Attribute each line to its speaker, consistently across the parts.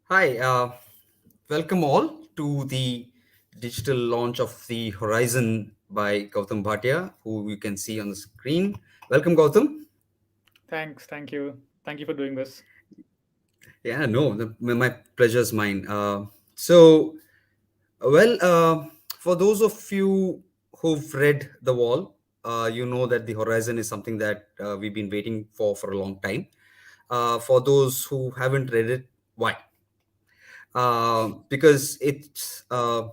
Speaker 1: Hi, welcome all to the digital launch of the Horizon by Gautam Bhatia, who you can see on the screen. Welcome, Gautam.
Speaker 2: Thanks. Thank you. Thank you for doing this.
Speaker 1: Yeah, no, my pleasure is mine. So, for those of you who've read The Wall, you know that the Horizon is something that we've been waiting for a long time. For those who haven't read it, why? Because it's a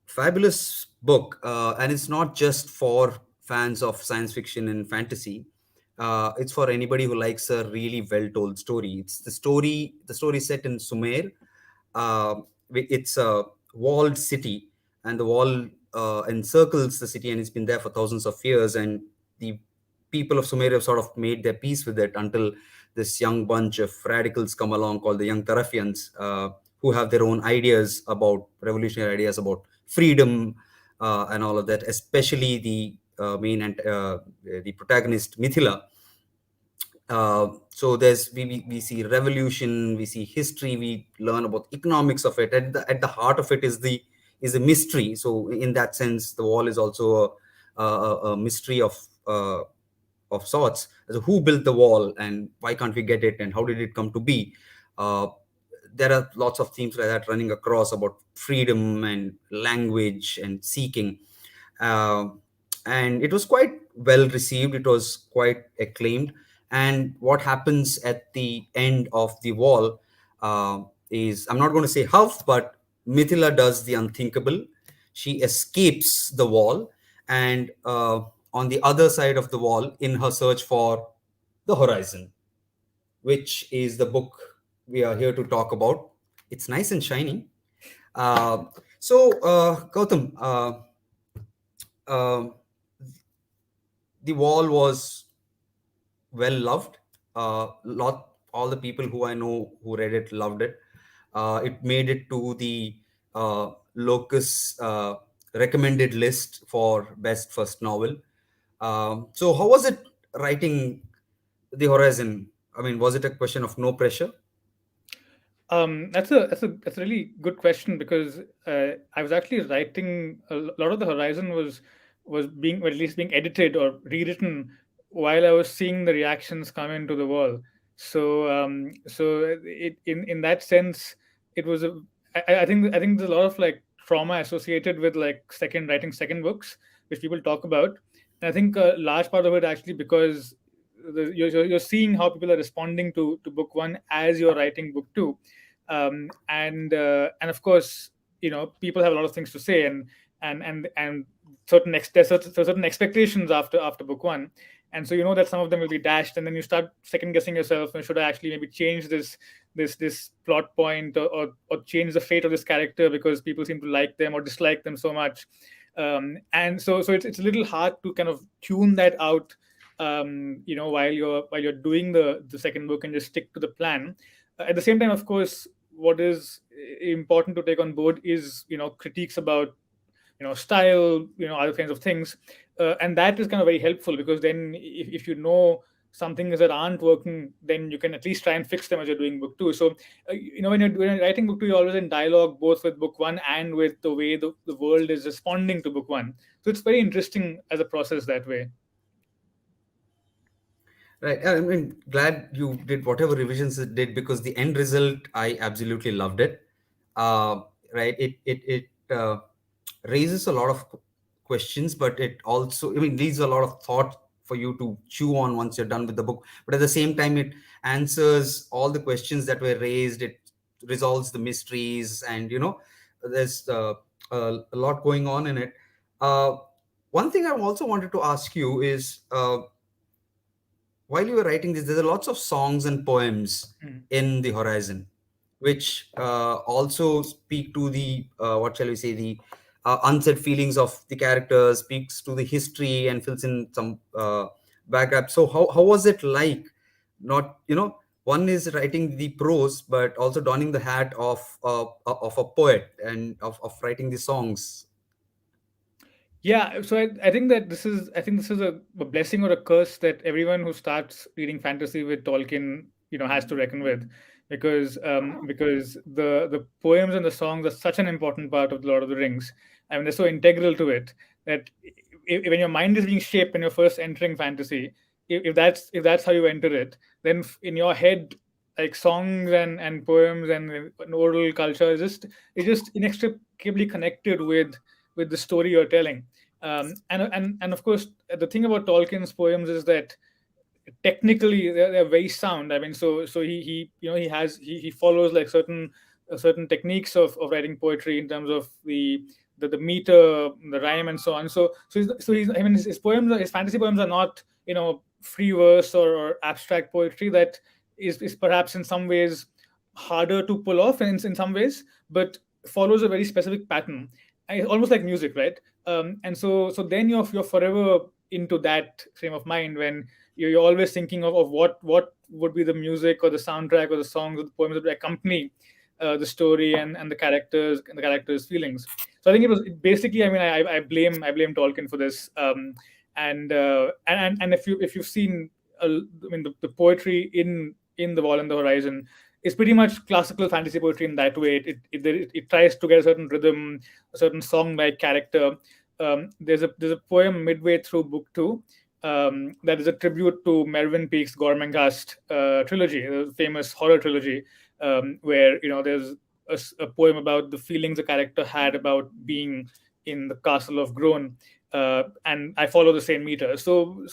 Speaker 1: fabulous book, and it's not just for fans of science fiction and fantasy. It's for anybody who likes a really well-told story. It's the story set in Sumer. uh, it's a walled city, and the wall encircles the city, and it's been there for thousands of years. And the people of Sumeria have sort of made their peace with it until this young bunch of radicals come along called the Young Tarafians, who have their own ideas about revolutionary ideas about freedom and all of that. Especially the protagonist Mithila. So we see revolution, we see history, we learn about economics of it. At the heart of it is a mystery. So in that sense, the wall is also a mystery of sorts. So who built the wall, and why can't we get it, and how did it come to be? uh, there are lots of themes like that running across about freedom and language and seeking. uh, and it was quite well received, it was quite acclaimed. And what happens at the end of the wall is, I'm not going to say how, but Mithila does the unthinkable. She escapes the wall, and on the other side of the wall, in her search for the horizon, which is the book we are here to talk about. It's nice and shiny. Gautam, uh, the wall was well loved. All the people who I know who read it loved it. It made it to the Locus recommended list for best first novel. So how was it writing The Horizon? I mean, was it a question of no pressure?
Speaker 2: That's a really good question because I was actually writing lot of the Horizon was being, or at least being edited or rewritten while I was seeing the reactions come into the wall. So it in that sense it was a I think there's a lot of like trauma associated with like second writing second books which people talk about. And I think a large part of it actually because you're seeing how people are responding to book one as you're writing book two, and of course people have a lot of things to say, and there's certain expectations after book one, and so you know that some of them will be dashed, and then you start second guessing yourself, and should I actually maybe change this plot point, or change the fate of this character because people seem to like them or dislike them so much. And so it's a little hard to kind of tune that out, while you're doing the second book, and just stick to the plan. At the same time, of course, what is important to take on board is critiques about style, other kinds of things, and that is kind of very helpful because then if you know some things that aren't working, then you can at least try and fix them as you're doing book two. So when you're writing book two, you're always in dialogue both with book one and with the way the world is responding to book one. So it's very interesting as a process that way.
Speaker 1: Right. I mean, glad you did whatever revisions it did, because the end result, I absolutely loved it. Uh, right. It raises a lot of questions, but it also, I mean, leaves a lot of thought for you to chew on once you're done with the book. But at the same time, it answers all the questions that were raised. It resolves the mysteries, and there's a lot going on in it. Uh, One thing I also wanted to ask you is, while you were writing this, there are lots of songs and poems
Speaker 2: Mm.
Speaker 1: in the horizon, which also speak to the what shall we say, the unsaid feelings of the characters, speaks to the history, and fills in some background. So how was it like? Not one is writing the prose, but also donning the hat of a poet, and of writing the songs.
Speaker 2: Yeah, so I think this is a blessing or a curse that everyone who starts reading fantasy with Tolkien has to reckon with, because the poems and the songs are such an important part of the Lord of the Rings. I mean, they're so integral to it that when your mind is being shaped when you're first entering fantasy, if that's how you enter it, then in your head, like songs and poems and oral culture is just inextricably connected with the story you're telling. And of course, the thing about Tolkien's poems is that technically they're very sound. I mean, so he he follows like certain techniques of writing poetry in terms of the meter, the rhyme, and so on. So he's I mean, his poems, his fantasy poems are not free verse or abstract poetry that is perhaps in some ways harder to pull off in some ways, but follows a very specific pattern. Almost like music, right? And so then you're forever into that frame of mind when you're always thinking of what would be the music or the soundtrack or the songs or the poems that would accompany the story and the characters' feelings. So I think basically. I mean, I blame Tolkien for this. And if you've seen, I mean, the poetry in the Wall and the Horizon is pretty much classical fantasy poetry in that way. It tries to get a certain rhythm, a certain song-like character. There's a poem midway through book two that is a tribute to Mervyn Peake's Gormenghast trilogy, the famous horror trilogy, where there's a poem about the feelings the character had about being in the castle of Groan, and I follow the same meter. So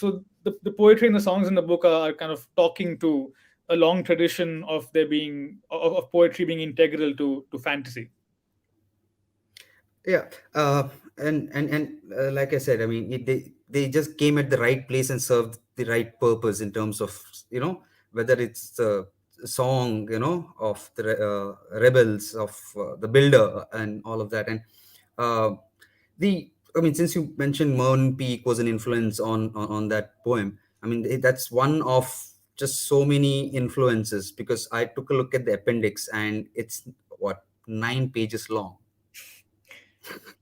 Speaker 2: the poetry and the songs in the book are kind of talking to a long tradition of there being of poetry being integral to fantasy.
Speaker 1: Yeah, and like I said, I mean, they just came at the right place and served the right purpose in terms of whether it's the song of the rebels of the builder and all of that. And uh, the I mean, since you mentioned Mervyn Peake was an influence on that poem, I mean, that's one of just so many influences, because I took a look at the appendix and it's what, 9 pages long.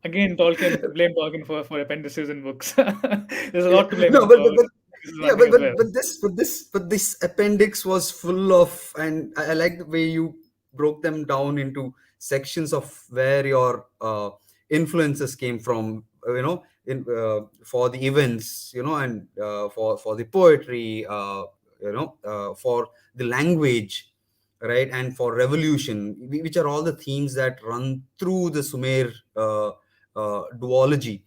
Speaker 2: Again, blame Tolkien for appendices in books. There's a lot to blame
Speaker 1: No,
Speaker 2: him
Speaker 1: but,
Speaker 2: for.
Speaker 1: but, but
Speaker 2: This is
Speaker 1: yeah,
Speaker 2: one thing as well.
Speaker 1: this appendix was full of, and I like the way you broke them down into sections of where your influences came from, in for the events, and for the poetry, for the language, right, and for revolution, which are all the themes that run through the Sumer duology.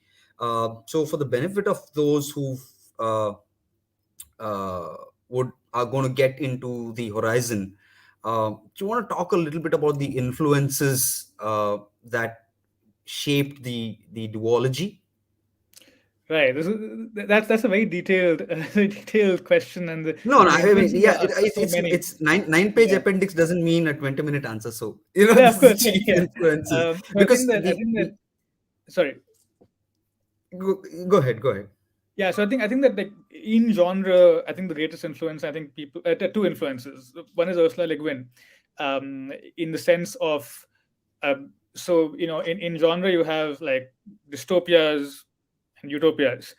Speaker 1: So for the benefit of those who uh, uh, would are going to get into the Horizon, do you want to talk a little bit about the influences that shaped the duology?
Speaker 2: Right. That's a very detailed, detailed question, and
Speaker 1: No, no,
Speaker 2: the
Speaker 1: I mean,
Speaker 2: influences
Speaker 1: yeah,
Speaker 2: are so many.
Speaker 1: it's nine page
Speaker 2: Yeah.
Speaker 1: appendix doesn't mean a 20-minute answer. So
Speaker 2: Yeah,
Speaker 1: this
Speaker 2: of
Speaker 1: is the
Speaker 2: course.
Speaker 1: chief
Speaker 2: Yeah.
Speaker 1: influences,
Speaker 2: So I think
Speaker 1: because
Speaker 2: that I think that sorry.
Speaker 1: go ahead, go ahead.
Speaker 2: Yeah, so I think that, like, in genre, I think the greatest influence, I think people two influences. One is Ursula Le Guin, in the sense of, so in genre you have like dystopias and utopias.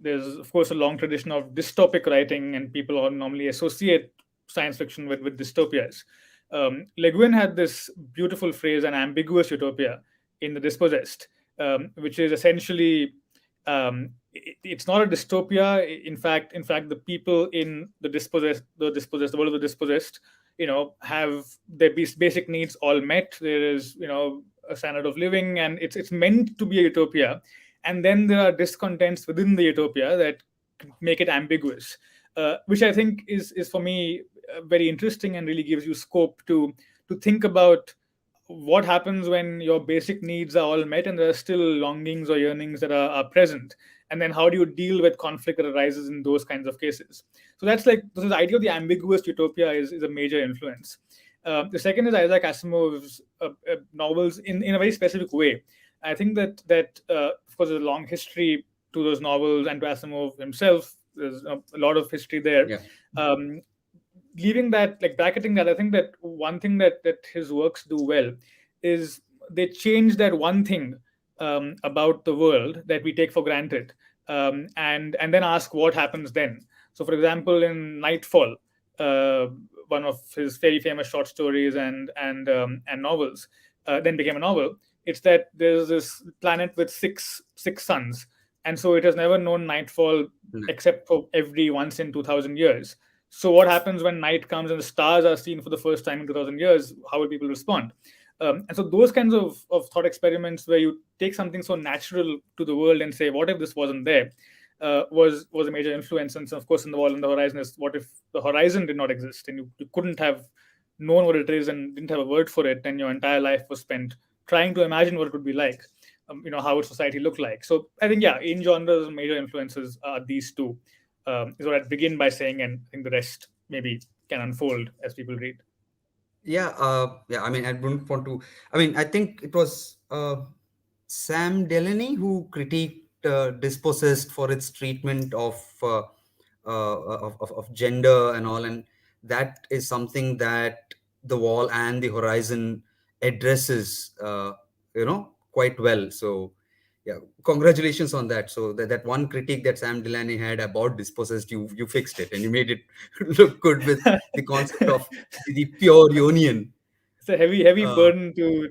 Speaker 2: There's of course a long tradition of dystopic writing, and people all normally associate science fiction with dystopias. Le Guin had this beautiful phrase, an ambiguous utopia, in The Dispossessed, which is essentially, it's not a dystopia. In fact, the people in the world of the dispossessed, have their basic needs all met. There is, a standard of living, and it's meant to be a utopia. And then there are discontents within the utopia that make it ambiguous, which I think is for me very interesting, and really gives you scope to think about what happens when your basic needs are all met and there are still longings or yearnings that are present, and then how do you deal with conflict that arises in those kinds of cases. So that's like, so the idea of the ambiguous utopia is a major influence. The second is Isaac Asimov's novels in a very specific way. I think that of course there's a long history to those novels and to Asimov himself. There's a lot of history there.
Speaker 1: Yeah.
Speaker 2: um, Leaving that, like bracketing that, I think that one thing that his works do well is they change that one thing about the world that we take for granted, and then ask what happens then. So, for example, in Nightfall, uh, one of his very famous short stories and novels, then became a novel. It's that there's this planet with six suns, and so it has never known nightfall except for every once in 2,000 years. So what happens when night comes and the stars are seen for the first time in 2,000 years? How will people respond? And so those kinds of thought experiments where you take something so natural to the world and say, what if this wasn't there? Was a major influence. And so, of course, in the wall and the horizon is, what if the horizon did not exist and you couldn't have known what it is and didn't have a word for it, and your entire life was spent trying to imagine what it would be like, how would society look like? So I think, yeah, in genres, major influences are these two. Is what I'd begin by saying, and I think the rest maybe can unfold as people read.
Speaker 1: Yeah, I mean, I wouldn't want to. I mean, I think it was Sam Delaney who critiqued Dispossessed for its treatment of gender and all, and that is something that the wall and the horizon addresses, quite well. So, yeah, congratulations on that. So that one critique that Sam Delaney had about Dispossessed, you fixed it and you made it look good with the concept of the pure union.
Speaker 2: It's a heavy
Speaker 1: Uh,
Speaker 2: burden to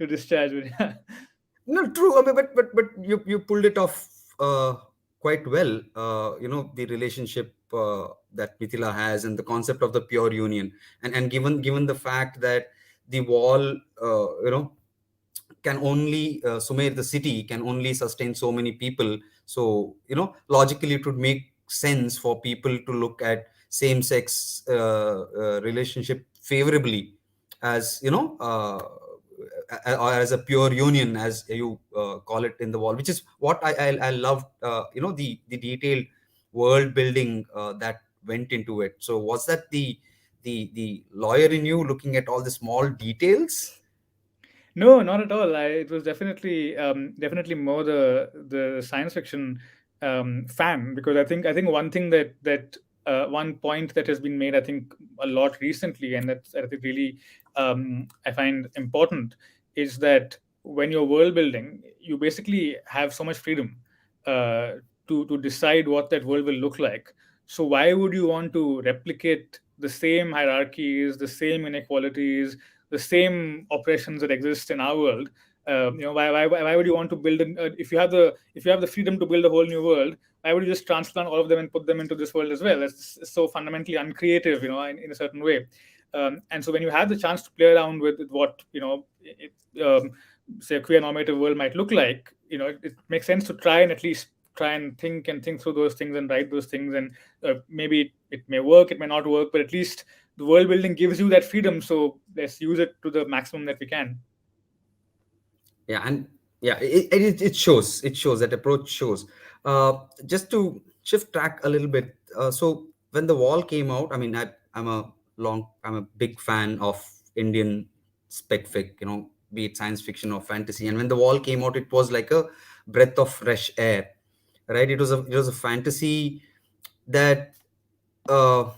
Speaker 2: discharge. But yeah.
Speaker 1: no, true. I mean, but you pulled it off quite well. The relationship that Mithila has and the concept of the pure union, and given the fact that the wall, can only Sumer, the city, can only sustain so many people. So logically, it would make sense for people to look at same-sex relationship favorably, as or as a pure union, as you call it in the wall, which is what I loved. The detailed world building that went into it. So was that the lawyer in you looking at all the small details?
Speaker 2: No, not at all. It was definitely more the science fiction fan, because I think one thing that one point that has been made, I think, a lot recently, and that's, I think, really I find important, is that when you're world building, you basically have so much freedom uh, to decide what that world will look like. So why would you want to replicate the same hierarchies, the same inequalities, the same oppressions that exist in our world? Why would you want to build if you have the freedom to build a whole new world? Why would you just transplant all of them and put them into this world as well? That's so fundamentally uncreative, in a certain way. And so when you have the chance to play around with what, say, a queer normative world might look like, it makes sense to try and at least try and think through those things and write those things. And maybe it may work, it may not work, but at least the world building gives you that freedom. So let's use it to the maximum that we can.
Speaker 1: Yeah, and yeah, it shows that approach shows. Just to shift track a little bit, so when the wall came out, I mean, I'm a big fan of Indian spec fic, be it science fiction or fantasy. And when the wall came out, it was like a breath of fresh air, right? It was a fantasy that, uh,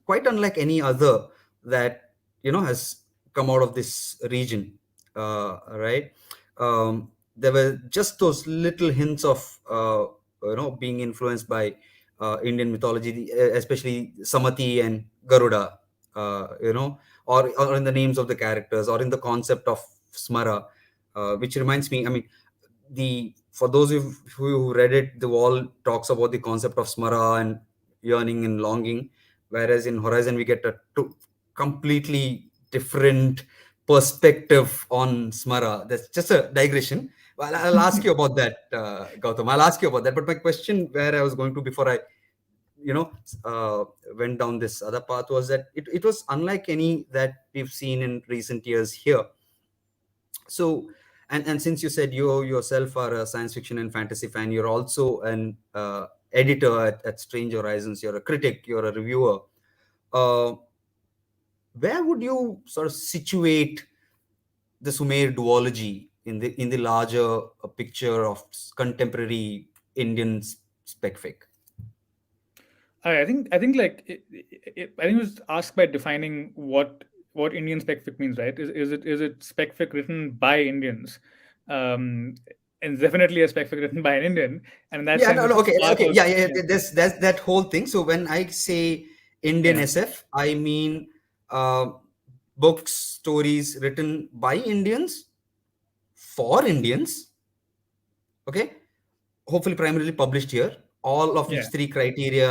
Speaker 1: quite unlike any other that has come out of this region, right? There were just those little hints of being influenced by Indian mythology, especially Samati and Garuda, or in the names of the characters, or in the concept of Smara, which reminds me, I mean, the for those who read it, the wall talks about the concept of Smara and yearning and longing, whereas in Horizon we get a completely different perspective on Smara. That's just a digression. Well, I'll ask you about that, Gautam. I'll ask you about that. But my question, where I was going to before I, you know, uh, went down this other path, was that it was unlike any that we've seen in recent years here. So, and since you said you yourself are a science fiction and fantasy fan, you're also an editor at Strange Horizons. You're a critic. You're a reviewer. Uh, where would you sort of situate the Sumer duology in the larger picture of contemporary Indian spec fic?
Speaker 2: I think like I think it was asked by defining what Indian spec fic means, right? Is it spec fic written by Indians? Um, and definitely a spec fic written by an Indian, and in that
Speaker 1: Yeah,
Speaker 2: sense,
Speaker 1: no,
Speaker 2: it's
Speaker 1: no,
Speaker 2: a
Speaker 1: okay,
Speaker 2: spark
Speaker 1: okay,
Speaker 2: of
Speaker 1: yeah, yeah,
Speaker 2: yeah.
Speaker 1: yeah. That's that whole thing. So when I say Indian
Speaker 2: Yeah.
Speaker 1: SF, I mean uh, books, stories written by Indians for Indians. Okay, hopefully primarily published here. All of
Speaker 2: Yeah.
Speaker 1: these three criteria,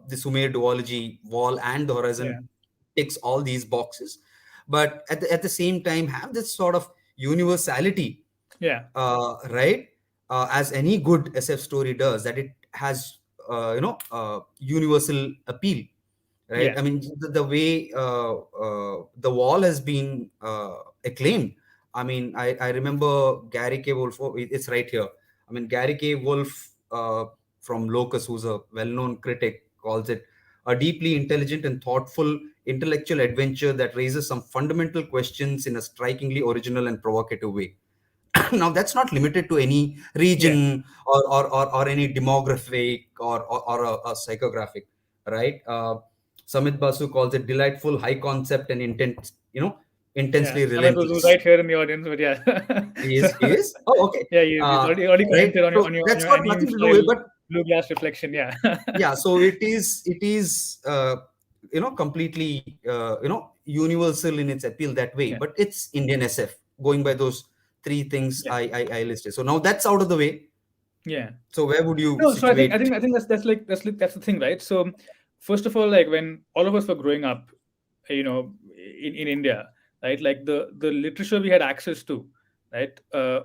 Speaker 1: the Sumer duology, Wall, and the
Speaker 2: Yeah.
Speaker 1: Horizon, ticks all these boxes. But at the same time, have this sort of universality,
Speaker 2: Yeah.
Speaker 1: right? As any good SF story does, that it has, universal appeal, right?
Speaker 2: Yeah.
Speaker 1: I mean, the way the Wall has been acclaimed. I mean, I remember Gary K. Wolf. Oh, it's right here. I mean, Gary K. Wolf from Locus, who's a well-known critic, calls it a deeply intelligent and thoughtful intellectual adventure that raises some fundamental questions in a strikingly original and provocative way. Now, that's not limited to any
Speaker 2: Yeah.
Speaker 1: region or any demographic or a psychographic, right? Samit Basu calls it delightful, high concept, and intent,
Speaker 2: Yeah.
Speaker 1: intensely
Speaker 2: Amit was
Speaker 1: relentless.
Speaker 2: right here in the audience, but yeah. So
Speaker 1: He is. Oh, okay.
Speaker 2: yeah, he's
Speaker 1: Uh,
Speaker 2: already
Speaker 1: right.
Speaker 2: commented
Speaker 1: So
Speaker 2: on
Speaker 1: that's
Speaker 2: your
Speaker 1: got
Speaker 2: anime
Speaker 1: nothing to do with,
Speaker 2: style
Speaker 1: but
Speaker 2: blue glass reflection. Yeah.
Speaker 1: yeah. So it is completely universal in its appeal that way.
Speaker 2: Yeah.
Speaker 1: But it's Indian SF, going by those three things
Speaker 2: Yeah.
Speaker 1: I listed. So now that's out of the way.
Speaker 2: Yeah.
Speaker 1: So where would you
Speaker 2: No, so
Speaker 1: situate?
Speaker 2: I think that's the thing, right? So first of all, like when all of us were growing up, in India, right? Like the literature we had access to, right,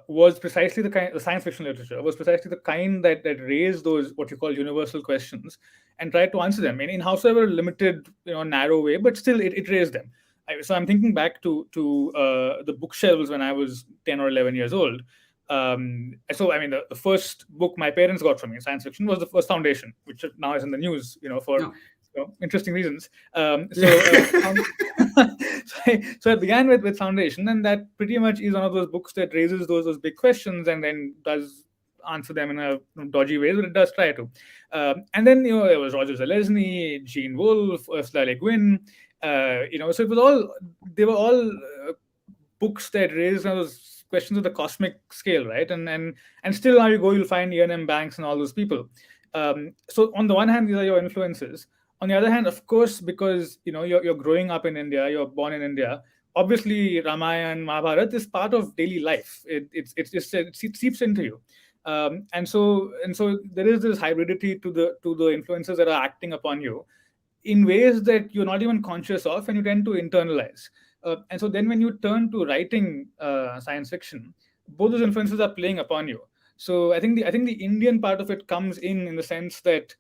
Speaker 2: was precisely the science fiction literature was precisely the kind that raised those what you call universal questions and tried to answer them in howsoever limited, narrow way, but still it raised them. So I'm thinking back to the bookshelves when I was 10 or 11 years old. So I mean, the first book my parents got from me, science fiction, was the first Foundation, which now is in the news, for
Speaker 1: No.
Speaker 2: interesting reasons.
Speaker 1: Yeah.
Speaker 2: So I began with Foundation, and that pretty much is one of those books that raises those big questions and then does answer them in a dodgy way, but it does try to. And then there was Roger Zelazny, Gene Wolfe, Ursula Le Guin. So it was all they were all books that raise those questions of the cosmic scale, right? And still now you go, you'll find Ian M. Banks and all those people. So on the one hand, these are your influences. On the other hand, of course, because you're growing up in India, you're born in India. Obviously, Ramayana, Mahabharata is part of daily life. It seeps into you, and so there is this hybridity to the influences that are acting upon you in ways that you're not even conscious of, and you tend to internalize. And so then when you turn to writing science fiction, both those influences are playing upon you. So I think the Indian part of it comes in the sense that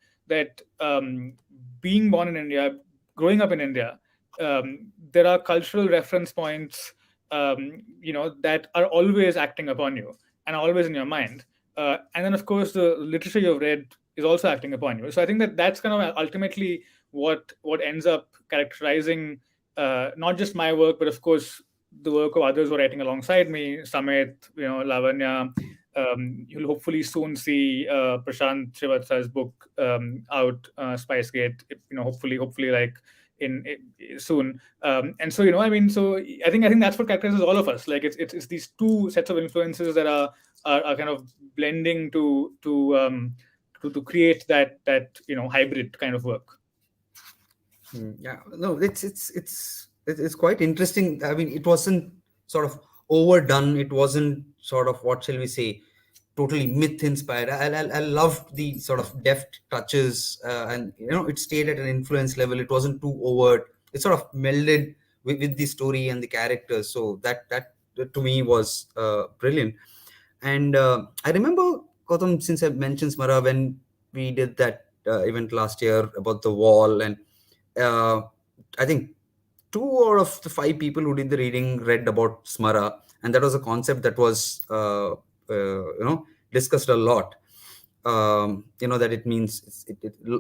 Speaker 2: being born in India, growing up in India, there are cultural reference points, that are always acting upon you and are always in your mind. And then, of course, the literature you've read is also acting upon you. So I think that's kind of ultimately what ends up characterizing not just my work, but of course the work of others who are writing alongside me, Samit, Lavanya. You'll hopefully soon see Prashant Srivatsa's book out, Spicegate. Hopefully, like soon. And so I mean, so I think that's what characterizes all of us. Like it's these two sets of influences that are kind of blending to create that hybrid kind of work.
Speaker 1: Yeah, no, it's quite interesting. I mean, it wasn't sort of overdone. It wasn't sort of, what shall we say, totally myth inspired. I loved the sort of deft touches, and it stayed at an influence level. It wasn't too overt. It sort of melded with the story and the characters. So that to me was brilliant. And I remember, Gautam, since I mentioned Smara, when we did that event last year about the Wall, and uh, I think two out of the five people who did the reading read about Smara, and that was a concept that was discussed a lot. That it means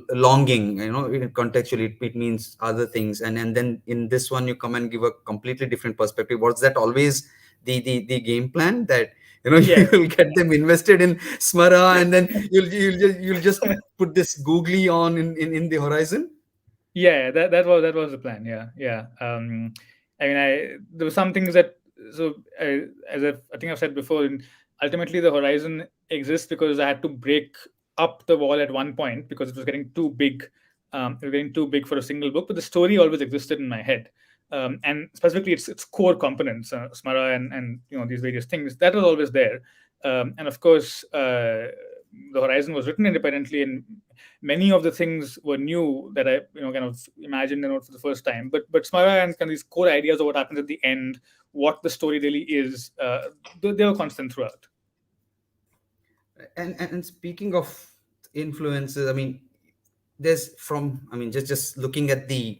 Speaker 1: longing. Contextually, it means other things, and then in this one you come and give a completely different perspective. Was that always the game plan, that
Speaker 2: Yeah.
Speaker 1: you'll get them invested in Smara, and then you'll just put this googly on in the horizon?
Speaker 2: Yeah, that was the plan. Yeah, yeah. I mean, there were some things that so as I think I've said before. Ultimately, the horizon exists because I had to break up the wall at one point because it was getting too big It was getting too big for a single book, but the story always existed in my head. And specifically its core components, Smara and these various things, that was always there. And of course, the Horizon was written independently, and many of the things were new that I kind of imagined and wrote for the first time. But Smara and kind of these core ideas of what happens at the end, what the story really is, they were constant throughout.
Speaker 1: And speaking of influences, I mean, there's from, I mean, just looking at the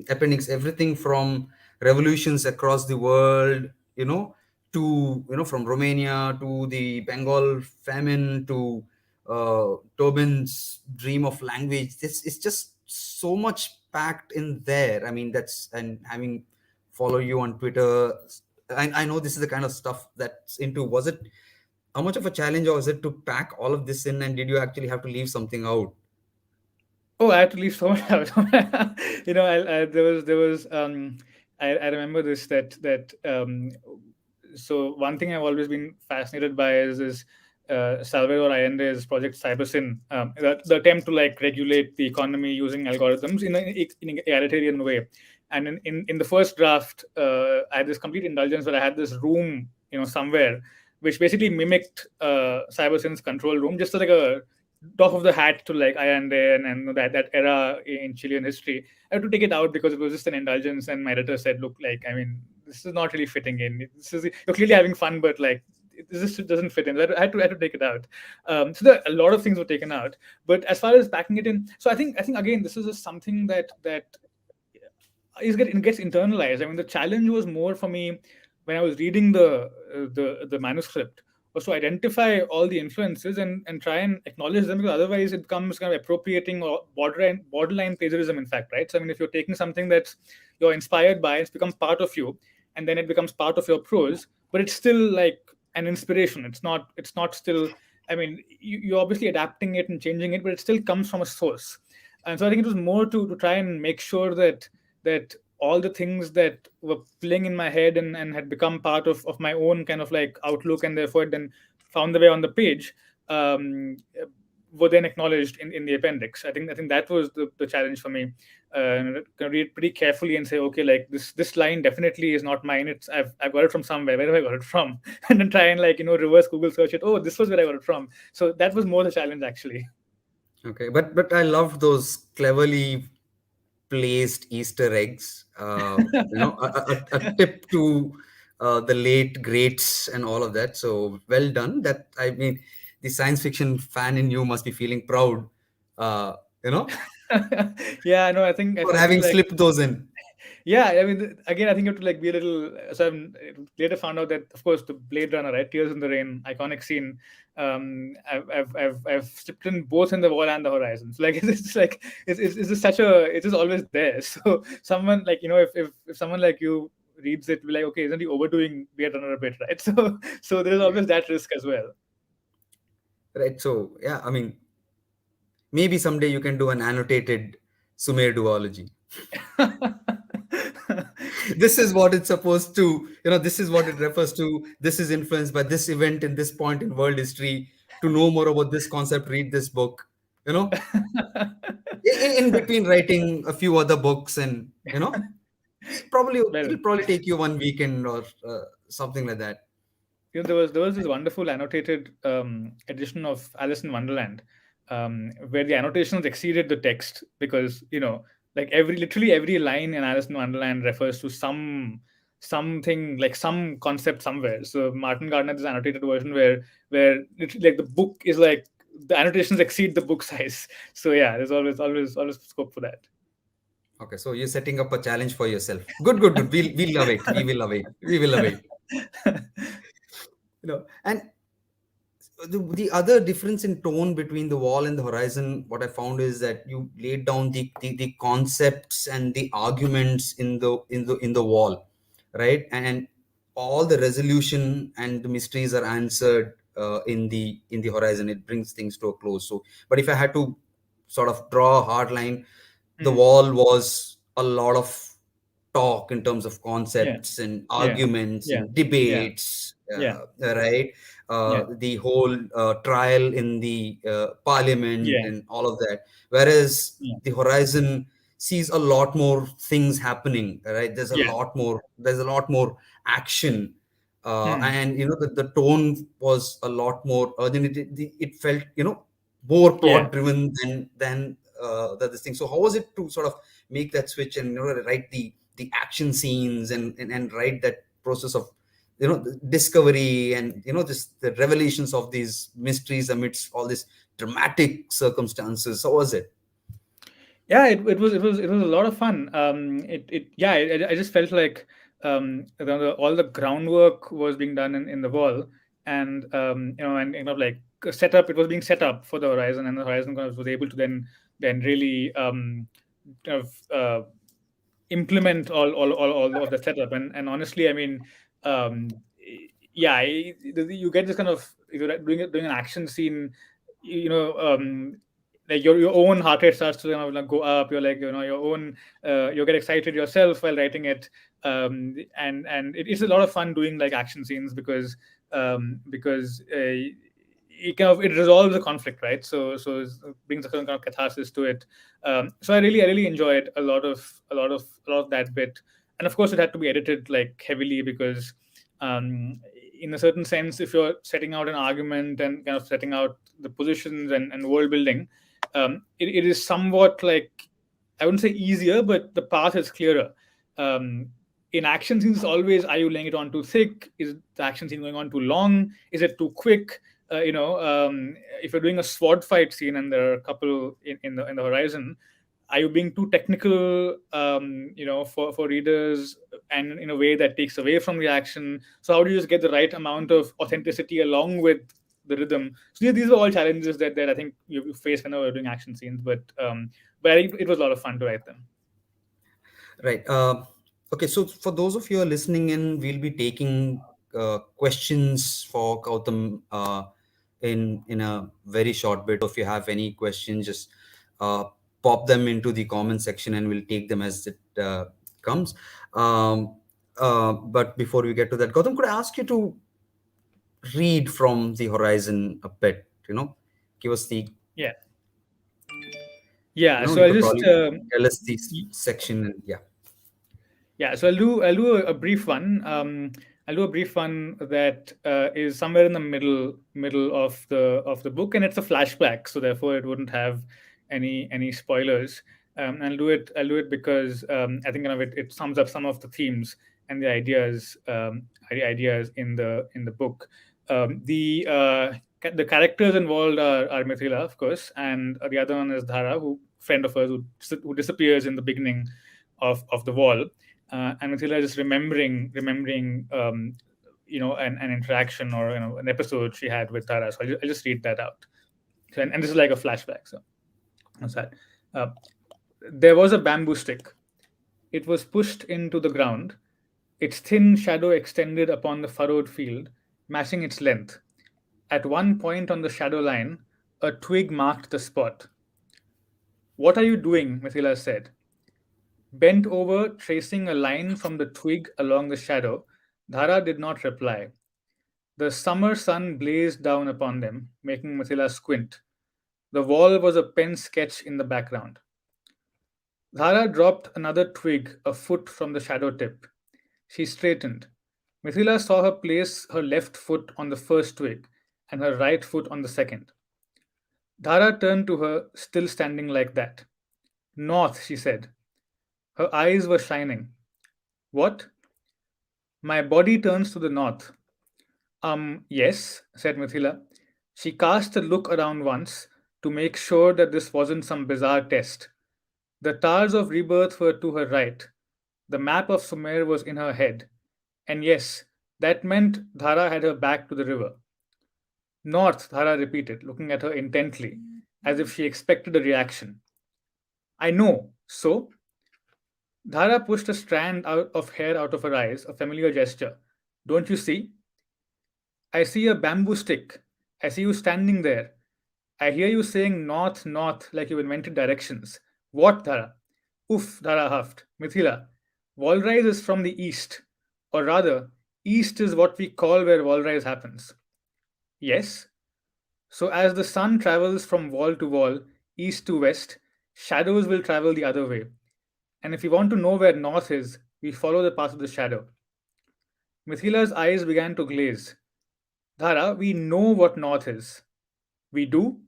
Speaker 1: appendix, everything from revolutions across the world, to from Romania to the Bengal famine to Tobin's dream of language. This is just so much packed in there. I mean, that's, and having follow you on Twitter, I know this is the kind of stuff that's into. Was it, how much of a challenge was it to pack all of this in, and did you actually have to leave something out?
Speaker 2: Oh, I had to leave so much out. There was I remember this that so one thing I've always been fascinated by is Salvador Allende's project Cybersyn, the attempt to like regulate the economy using algorithms in an egalitarian way. And in the first draft, I had this complete indulgence where I had this room, somewhere, which basically mimicked Cybersyn's control room, just like a top of the hat to like Allende and that era in Chilean history. I had to take it out because it was just an indulgence, and my editor said, "Look, like, I mean, this is not really fitting in. This is, you're clearly having fun, but like this just doesn't fit in." I had to take it out. So a lot of things were taken out. But as far as packing it in, so I think again this is just something that it gets internalized. I mean, the challenge was more for me when I was reading the manuscript, was to identify all the influences and try and acknowledge them, because otherwise it becomes kind of appropriating or borderline plagiarism, in fact, right? So I mean, if you're taking something that's you're inspired by, it's become part of you, and then it becomes part of your prose, but it's still like an inspiration. It's not still. I mean, you're obviously adapting it and changing it, but it still comes from a source. And so I think it was more to try and make sure that all the things that were playing in my head and had become part of my own kind of like outlook, and therefore then found the way on the page, um, were then acknowledged in the appendix. I think that was the challenge for me. Read pretty carefully and say, okay, like this line definitely is not mine. I've got it from somewhere. Where have I got it from? And then try and like reverse Google search it. Oh, this was where I got it from. So that was more the challenge, actually.
Speaker 1: Okay, but I love those cleverly placed Easter eggs. A tip to the late greats and all of that. So well done. That, I mean, the science fiction fan in you must be feeling proud. Uh, you know,
Speaker 2: Yeah, no, I
Speaker 1: for
Speaker 2: feel
Speaker 1: having
Speaker 2: like,
Speaker 1: slipped those in.
Speaker 2: yeah, I mean, again, I think you have to like be a little. So I later found out that, of course, the Blade Runner, right, Tears in the Rain, iconic scene. I've slipped in both in the Wall and the Horizon. So like it's just like it's just such a it's just always there. So someone like if someone like you reads it, be like, okay, isn't he overdoing Blade Runner a bit, right? So there's always that risk as well.
Speaker 1: Right. So yeah, I mean, maybe someday you can do an annotated Sumer duology. This is what it's supposed to, this is what it refers to. This is influenced by this event in this point in world history. To know more about this concept, read this book. You know, in between writing a few other books, and probably
Speaker 2: Well,
Speaker 1: it'll probably take you one weekend or something like that.
Speaker 2: there was this wonderful annotated edition of Alice in Wonderland, where the annotations exceeded the text, because like literally every line in Alice in Wonderland refers to something, like some concept somewhere. So Martin Gardner has this annotated version where literally like the book is like the annotations exceed the book size. So yeah, there's always scope for that.
Speaker 1: Okay, so you're setting up a challenge for yourself. Good, good, good. We'll love it. We will love it. We will love it. And the other difference in tone between the Wall and the Horizon, what I found is that you laid down the concepts and the arguments in the Wall, right? And all the resolution and the mysteries are answered in the Horizon. It brings things to a close. So, but if I had to sort of draw a hard line, the
Speaker 2: Mm.
Speaker 1: Wall was a lot of talk in terms of
Speaker 2: Yeah,
Speaker 1: concepts and
Speaker 2: yeah,
Speaker 1: arguments
Speaker 2: yeah,
Speaker 1: and
Speaker 2: yeah,
Speaker 1: debates.
Speaker 2: Yeah.
Speaker 1: right?
Speaker 2: Yeah.
Speaker 1: The whole trial in the parliament
Speaker 2: Yeah.
Speaker 1: and all of that. Whereas
Speaker 2: Yeah.
Speaker 1: the horizon sees a lot more things happening, right?
Speaker 2: Yeah.
Speaker 1: There's a lot more action.
Speaker 2: Hmm.
Speaker 1: And the tone was a lot more urgent. It felt more
Speaker 2: Yeah.
Speaker 1: plot driven than this thing. So how was it to sort of make that switch and write the action scenes and write that process of the discovery and just the revelations of these mysteries amidst all these dramatic circumstances? How was it?
Speaker 2: Yeah, it was a lot of fun. It yeah, I just felt like all the groundwork was being done in the wall, and like set up. It was being set up for the horizon, and the horizon kind of was able to then really kind of implement all of the setup. And honestly, I mean, yeah, you get this kind of, if you're doing an action scene, like your own heart rate starts to kind of like go up. You're like, your own, you get excited yourself while writing it. And it's a lot of fun doing like action scenes because it resolves the conflict, right? So it brings a kind of catharsis to it. So I really enjoyed a lot of that bit. And of course it had to be edited like heavily because um, in a certain sense, if you're setting out an argument and kind of setting out the positions and world building, it is somewhat like, I wouldn't say easier, but the path is clearer. um, in action scenes, it's always, are you laying it on too thick? Is the action scene going on too long? Is it too quick? If you're doing a sword fight scene and there are a couple in the horizon, are you being too technical, for readers, and in a way that takes away from the action? So how do you just get the right amount of authenticity along with the rhythm? So these are all challenges that I think you face whenever you're doing action scenes. But I think it was a lot of fun to write them.
Speaker 1: Right. Okay. So for those of you who are listening in, we'll be taking questions for Gautam in a very short bit. So if you have any questions, just uh, pop them into the comment section, and we'll take them as it comes. Um, but before we get to that, Gautam, could I ask you to read from the horizon a bit? Give us the
Speaker 2: Yeah. Yeah. So
Speaker 1: you
Speaker 2: I'll
Speaker 1: could
Speaker 2: just
Speaker 1: probably tell us the
Speaker 2: y-
Speaker 1: section, and yeah.
Speaker 2: Yeah, so I'll do a brief one. I'll do a brief one that is somewhere in the middle of the book, and it's a flashback, so therefore it wouldn't have any spoilers. I'll do it because I think it sums up some of the themes and the ideas in the book. The characters involved are Mithila, of course, and the other one is Dhara, who friend of hers who disappears in the beginning of the wall. And Mithila is just remembering an interaction or an episode she had with Tara. So I'll just read that out. So, and this is like a flashback. So what's that? Uh, there was a bamboo stick. It was pushed into the ground. Its thin shadow extended upon the furrowed field, matching its length. At one point on the shadow line, a twig marked the spot. What are you doing? Mithila said. Bent over, tracing a line from the twig along the shadow, Dhara did not reply. The summer sun blazed down upon them, making Mithila squint. The wall was a pen sketch in the background. Dhara dropped another twig a foot from the shadow tip. She straightened. Mithila saw her place her left foot on the first twig and her right foot on the second. Dhara turned to her, still standing like that. North, she said. Her eyes were shining. What? My body turns to the north. Yes, said Mithila. She cast a look around once to make sure that this wasn't some bizarre test. The towers of rebirth were to her right. The map of Sumer was in her head. And yes, that meant Dhara had her back to the river. North, Dhara repeated, looking at her intently, as if she expected a reaction. I know. So? Dhara pushed a strand of hair out of her eyes, a familiar gesture. Don't you see? I see a bamboo stick. I see you standing there. I hear you saying north, north like you invented directions. What, Dhara? Oof, Dhara huffed. Mithila, Walrise is from the east. Or rather, East is what we call where wall rise happens. Yes. So as the sun travels from wall to wall, east to west, shadows will travel the other way. And if we want to know where north is, we follow the path of the shadow. Mithila's eyes began to glaze. Dhara, we know what north is. We do?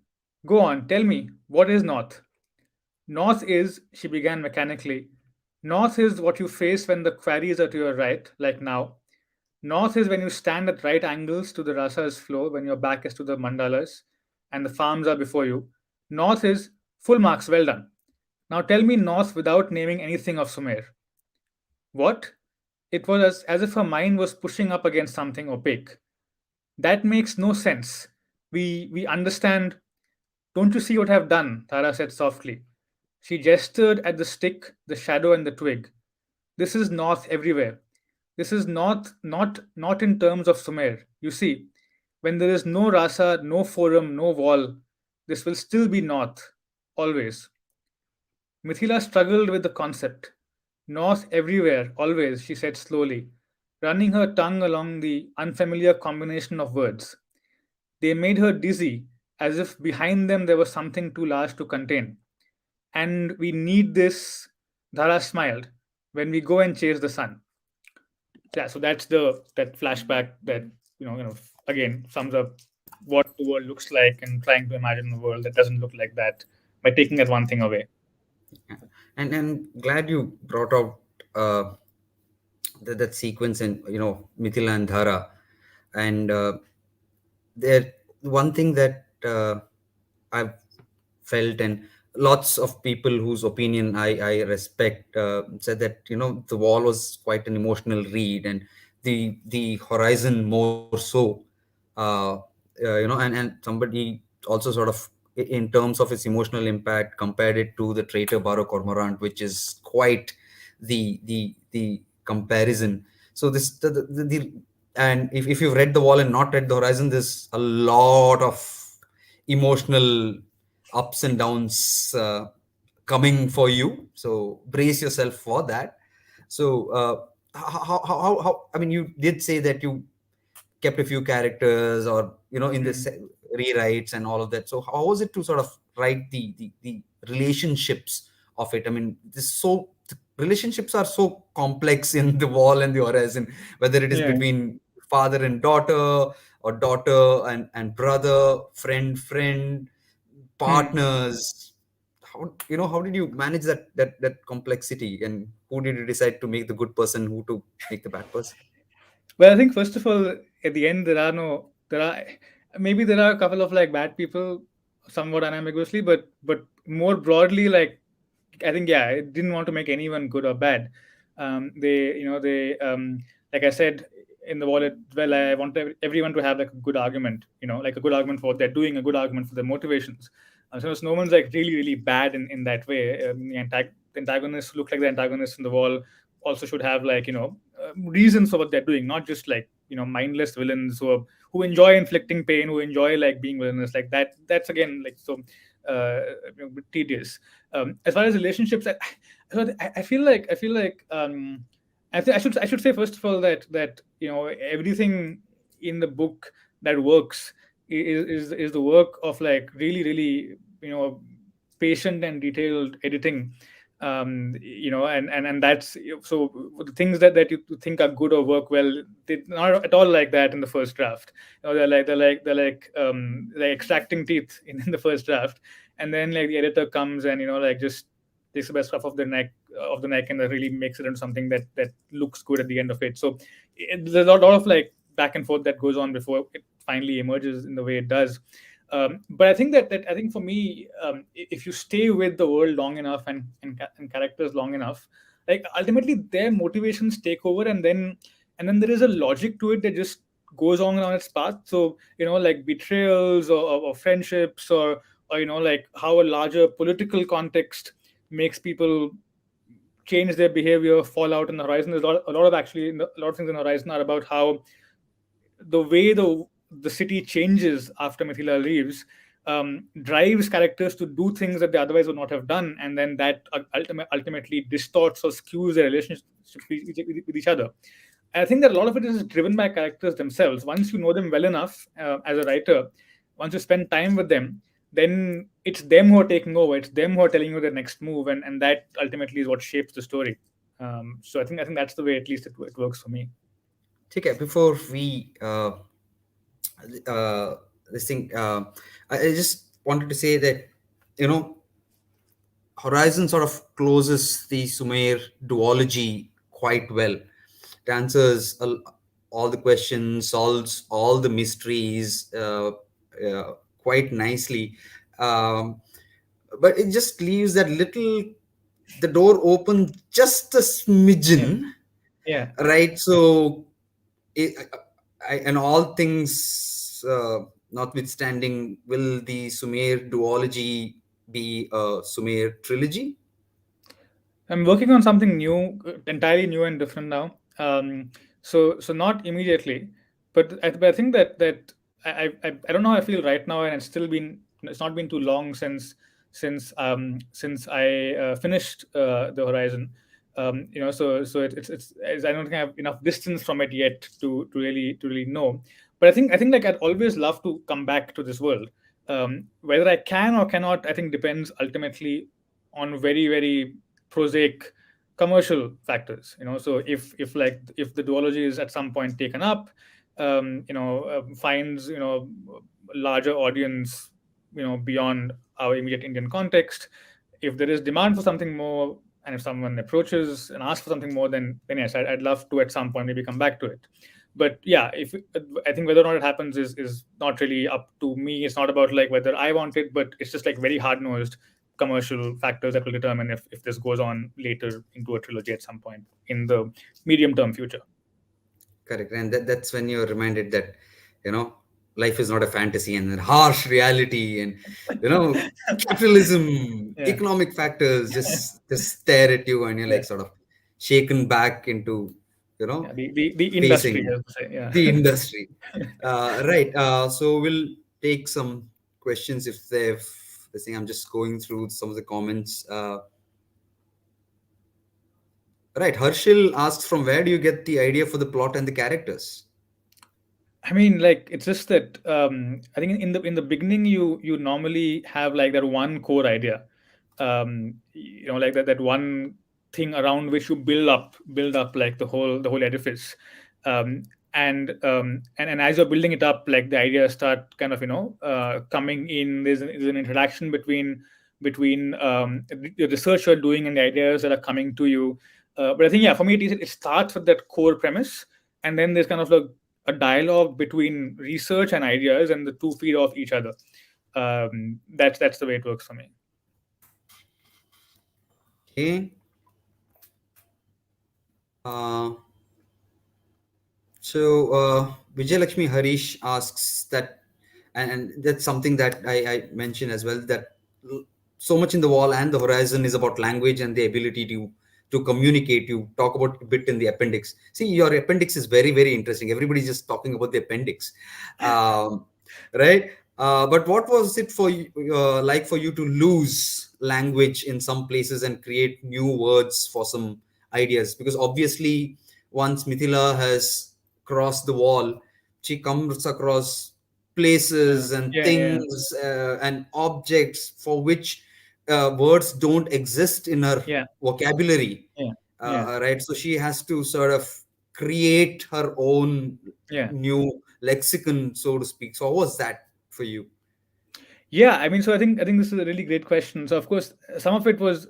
Speaker 2: Go on, tell me, what is north? North is, she began mechanically. North is what you face when the quarries are to your right, like now. North is when you stand at right angles to the rasa's flow, when your back is to the mandalas and the farms are before you. North is full marks, well done. Now tell me north without naming anything of Sumer. What? It was as if her mind was pushing up against something opaque. That makes no sense. We understand. Don't you see what I've done? Tara said softly. She gestured at the stick, the shadow, and the twig. This is north everywhere. This is not in terms of Sumer. You see, when there is no rasa, no forum, no wall, this will still be north, always. Mithila struggled with the concept. North everywhere, always, she said slowly, running her tongue along the unfamiliar combination of words. They made her dizzy, as if behind them there was something too large to contain. And we need this, Dhara smiled, when we go and chase the sun. Yeah, so that's that flashback that again sums up what the world looks like and trying to imagine a world that doesn't look like that by taking that one thing away.
Speaker 1: And glad you brought out that sequence in Mithila and Dhara, and there one thing that I've felt, and lots of people whose opinion I respect said that the wall was quite an emotional read, and the horizon more so. And somebody also sort of in terms of its emotional impact compared it to the traitor Baro Cormorant, which is quite the comparison. So this the and if you've read the wall and not read the horizon, there's a lot of emotional ups and downs coming for you, so brace yourself for that. So I mean, you did say that you kept a few characters, or in
Speaker 2: Hmm.
Speaker 1: this rewrites and all of that. So how was it to sort of write the relationships of it? I mean, the relationships are so complex in the wall and the horizon, whether it is
Speaker 2: Yeah.
Speaker 1: between father and daughter, or daughter and brother, friend,
Speaker 2: Hmm.
Speaker 1: partners. How did you manage that complexity, and who did you decide to make the good person, who to make the bad person?
Speaker 2: Well, I think first of all, at the end, there are maybe there are a couple of like bad people, somewhat unambiguously, but more broadly, like I think yeah, I didn't want to make anyone good or bad. They like I said in the wallet, well, I want everyone to have like a good argument, like a good argument for what they're doing, a good argument for their motivations. So no one's like really bad in that way. The antagonists look like the antagonists in the wall also should have like reasons for what they're doing, not just like mindless villains who enjoy inflicting pain, who enjoy like being villainous like that. That's again like so uh, tedious. As far as relationships, I feel like I should say first of all that everything in the book that works is the work of like really patient and detailed editing. And that's so the things that you think are good or work well, they're not at all like that in the first draft. They're like extracting teeth in the first draft, and then like the editor comes and like just takes the best stuff of the neck and really makes it into something that looks good at the end of it. So there's a lot of like back and forth that goes on before it finally emerges in the way it does. But I think that I think for me, if you stay with the world long enough and characters long enough, like ultimately their motivations take over, and then there is a logic to it that just goes on its path. So like betrayals or friendships, or like how a larger political context makes people change their behavior, fall out in the horizon. There's a lot of actually a lot of things in the horizon are about how the way the city changes after Mithila leaves drives characters to do things that they otherwise would not have done, and then that ultimately distorts or skews their relationships with each other. I think that a lot of it is driven by characters themselves. Once you know them well enough as a writer, once you spend time with them, then it's them who are taking over. It's them who are telling you the next move, and that ultimately is what shapes the story. So I think that's the way, at least it works for me.
Speaker 1: Okay, before we uh, this thing, I just wanted to say that, you know, Horizon sort of closes the Sumer duology quite well. It answers all the questions, solves all the mysteries quite nicely. Um, but it just leaves that little, the door open just a
Speaker 2: Yeah,
Speaker 1: smidgen,
Speaker 2: yeah.
Speaker 1: right? So, it, and all things notwithstanding, will the Sumer duology be a Sumer trilogy?
Speaker 2: I'm working on something new, entirely new and different now. So not immediately, but I think that I don't know how I feel right now, and it's not been too long since I finished the Horizon. I don't think I have enough distance from it yet to really know. But I think like I'd always love to come back to this world. Whether I can or cannot, I think depends ultimately on very, very prosaic commercial factors. So if the duology is at some point taken up, finds larger audience, beyond our immediate Indian context, if there is demand for something more, and if someone approaches and asks for something more, then yes, I'd love to at some point maybe come back to it. But yeah, if I think whether or not it happens is not really up to me. It's not about like whether I want it, but it's just like very hard nosed commercial factors that will determine if this goes on later into a trilogy at some point in the medium term future.
Speaker 1: Correct. And that's when you're reminded that, you know, life is not a fantasy and harsh reality, and, you know, capitalism,
Speaker 2: Yeah,
Speaker 1: economic factors just stare at you, and you're
Speaker 2: yeah,
Speaker 1: like sort of shaken back into, you
Speaker 2: yeah.
Speaker 1: know,
Speaker 2: The industry,
Speaker 1: facing
Speaker 2: as to say, yeah.
Speaker 1: the industry. Right. So we'll take some questions if they've, I think I'm just going through some of the comments. Right. Harshil asks, from where do you get the idea for the plot and the characters?
Speaker 2: I mean, like it's just that I think in the beginning you normally have like that one core idea, like that one thing around which you build up like the whole edifice, um, and as you're building it up, like the ideas start kind of coming in. There's an interaction between the research you're doing and the ideas that are coming to you. But I think, yeah, for me it starts with that core premise, and then there's kind of like a dialogue between research and ideas, and the two feed off each other. That's the way it works for me.
Speaker 1: Okay. Uh, Vijay Lakshmi Harish asks that, and that's something that I mentioned as well, that so much in the wall and the horizon is about language and the ability to communicate. You talk about a bit in the appendix. See, your appendix is very, very interesting. Everybody's just talking about the appendix, um, right? But what was it for you, like for you to lose language in some places and create new words for some ideas? Because obviously, once Mithila has crossed the wall, she comes across
Speaker 2: Yeah,
Speaker 1: places and
Speaker 2: yeah, yeah,
Speaker 1: things and objects for which words don't exist in her
Speaker 2: yeah,
Speaker 1: vocabulary,
Speaker 2: yeah, yeah,
Speaker 1: right? So she has to sort of create her own
Speaker 2: yeah.
Speaker 1: new lexicon, so to speak. So how was that for you?
Speaker 2: Yeah, I mean, so I think this is a really great question. So of course, some of it was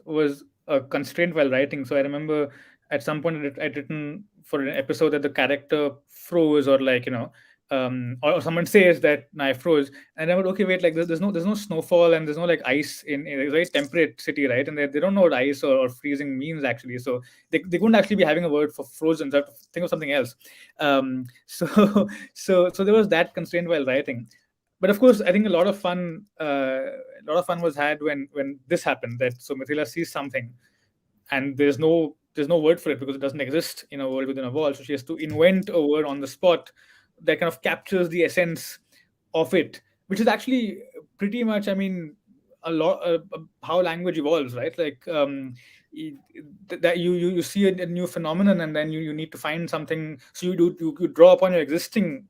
Speaker 2: a constraint while writing. So I remember at some point I'd written for an episode that the character froze, or like or someone says that "Nah, I froze," and I went, okay, wait, like there's no snowfall, and there's no like ice in a very temperate city, right? And they don't know what ice or freezing means actually. So they couldn't actually be having a word for frozen. So I have to think of something else. So so there was that constraint while writing. But of course, I think a lot of fun was had when this happened. That so Mithila sees something, and there's no word for it because it doesn't exist in a world within a wall. So she has to invent a word on the spot that kind of captures the essence of it, which is actually pretty much. I mean, a lot how language evolves, right? Like that you see a new phenomenon, and then you need to find something. So you draw upon your existing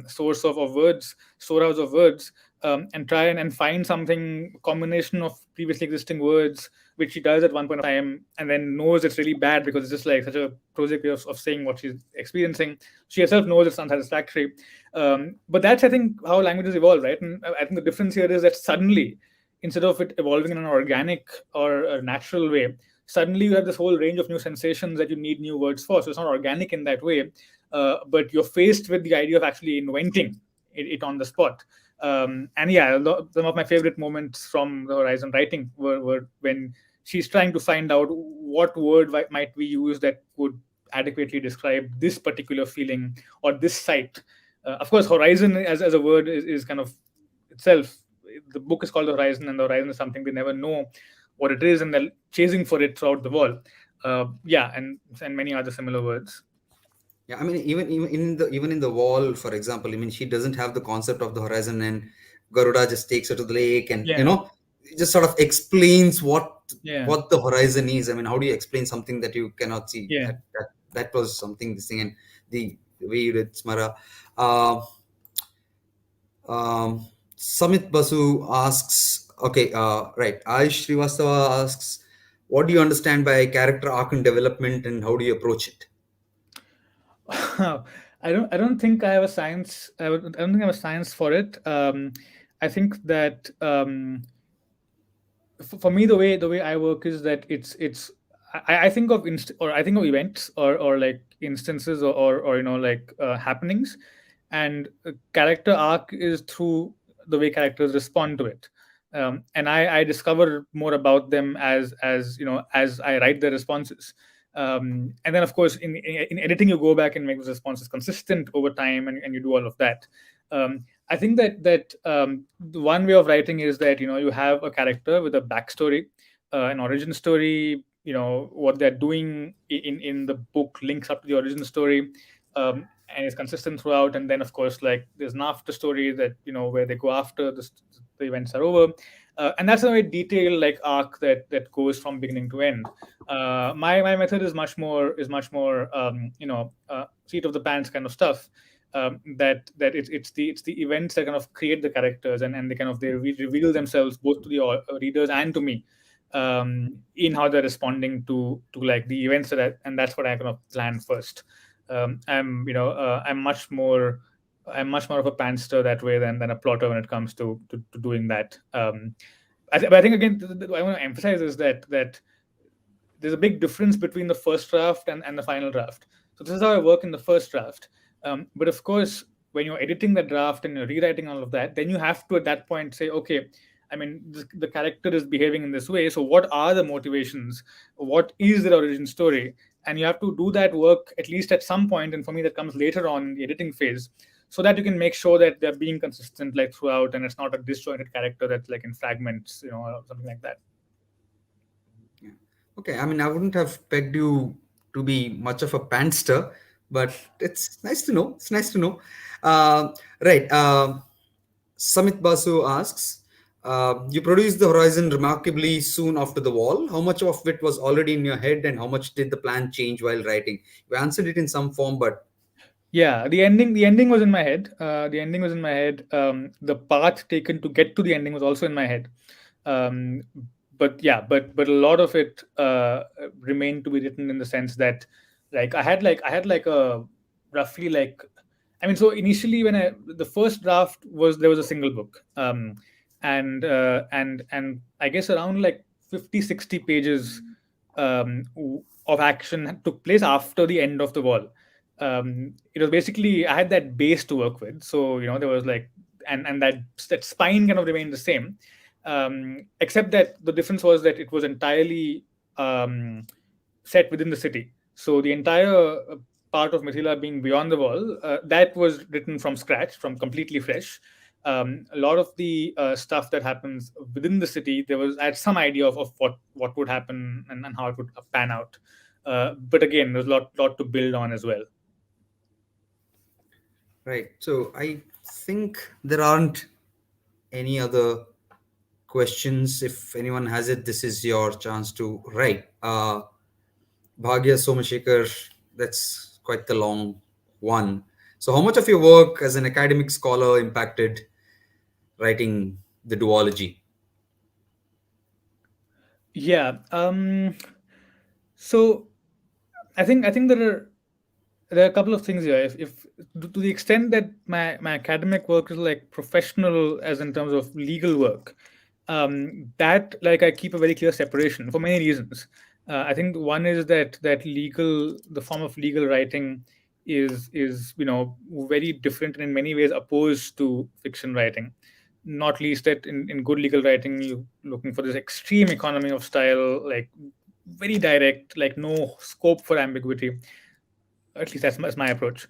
Speaker 2: source of words, storehouse of words, and try and find something combination of previously existing words, which she does at one point of time, and then knows it's really bad because it's just like such a prosaic way of saying what she's experiencing. She herself knows it's unsatisfactory. But that's, I think, how languages evolve, right? And I think the difference here is that suddenly, instead of it evolving in an organic or a natural way, suddenly you have this whole range of new sensations that you need new words for. So it's not organic in that way, but you're faced with the idea of actually inventing it on the spot. And yeah, some of my favorite moments from the Horizon writing were when she's trying to find out what word might we use that would adequately describe this particular feeling or this sight. Of course, horizon as a word is kind of itself. The book is called the Horizon, and the horizon is something they never know what it is, and they're chasing for it throughout the wall. Yeah, and many other similar words.
Speaker 1: Yeah, I mean, even in the wall, for example, I mean, she doesn't have the concept of the horizon, and Garuda just takes her to the lake, and
Speaker 2: Yeah,
Speaker 1: just sort of explains
Speaker 2: yeah,
Speaker 1: what the horizon is. I mean, how do you explain something that you cannot see?
Speaker 2: yeah.
Speaker 1: That was something, this thing, and the way you did Smara. Uh, um, Samit Basu asks, okay, right. Ayush Srivastava asks, what do you understand by character arc and development, and how do you approach it?
Speaker 2: I don't think I have a science. I don't think I have a science for it. I think that for me, the way I work is that it's I think of or I think of events or like instances or like happenings, and character arc is through the way characters respond to it. And I discover more about them as I write their responses. And then, of course, in editing, you go back and make those responses consistent over time, and you do all of that. I think that the one way of writing is that you have a character with a backstory, an origin story. What they're doing in the book links up to the origin story, and is consistent throughout. And then, of course, like there's an after story that where they go after the events are over, and that's a very detailed like arc that goes from beginning to end. My method is much more seat of the pants kind of stuff. That it's the events that kind of create the characters, and they kind of reveal themselves both to the readers and to me, in how they're responding to like the events and that's what I kind of plan first. I'm much more of a pantster that way than a plotter when it comes to doing that. But I think again, I want to emphasize is that there's a big difference between the first draft and the final draft. So this is how I work in the first draft. But of course, when you're editing the draft and you're rewriting all of that, then you have to at that point say, okay, I mean, the character is behaving in this way. So what are the motivations? What is their origin story? And you have to do that work at least at some point. And for me, that comes later on in the editing phase, so that you can make sure that they're being consistent like throughout, and it's not a disjointed character that's like in fragments, or something like that.
Speaker 1: Yeah. Okay, I mean, I wouldn't have pegged you to be much of a pantster, but it's nice to know. It's nice to know. Right. Samit Basu asks, you produced the Horizon remarkably soon after the wall. How much of it was already in your head, and how much did the plan change while writing? You answered it in some form, but
Speaker 2: Yeah, the ending was in my head. The ending was in my head. The path taken to get to the ending was also in my head. Um, but yeah, but a lot of it remained to be written in the sense that, like, I had like a roughly like, I mean, so initially when the first draft there was a single book, and I guess around like 50-60 pages of action took place after the end of the wall. It was basically I had that base to work with, so there was like, and that spine kind of remained the same, except that the difference was that it was entirely set within the city. So the entire part of Mithila being beyond the wall, that was written from scratch, from completely fresh. A lot of the stuff that happens within the city, I had some idea of what would happen and how it would pan out. But again, there's a lot to build on as well.
Speaker 1: right. So I think there aren't any other questions. If anyone has it, this is your chance to write. Bhagya Somashekar, that's quite the long one. So, how much of your work as an academic scholar impacted writing the duology?
Speaker 2: Yeah. So I think there are a couple of things here. If to the extent that my academic work is like professional, as in terms of legal work, that like I keep a very clear separation for many reasons. I think one is that the form of legal writing is very different and in many ways opposed to fiction writing. Not least that in good legal writing, you're looking for this extreme economy of style, like very direct, like no scope for ambiguity. At least that's my approach.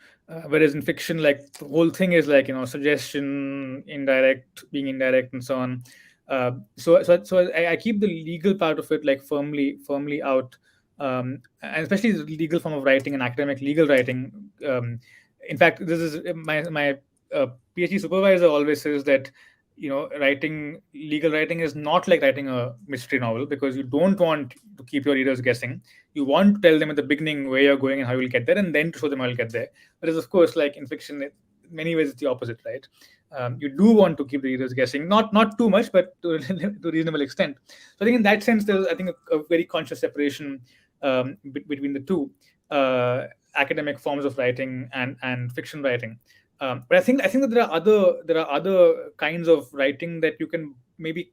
Speaker 2: Whereas in fiction, like the whole thing is like suggestion, indirect, being indirect, and so on. So I keep the legal part of it like firmly out, and especially the legal form of writing and academic legal writing. In fact, this is my PhD supervisor always says that writing legal writing is not like writing a mystery novel, because you don't want to keep your readers guessing. You want to tell them at the beginning where you're going and how you'll get there, and then to show them how you'll get there. Whereas, of course, like in fiction, in many ways it's the opposite, right? You do want to keep the readers guessing, not too much, but to, to a reasonable extent. So I think in that sense, there's I think a very conscious separation between the two academic forms of writing and fiction writing. But I think that there are other kinds of writing that you can maybe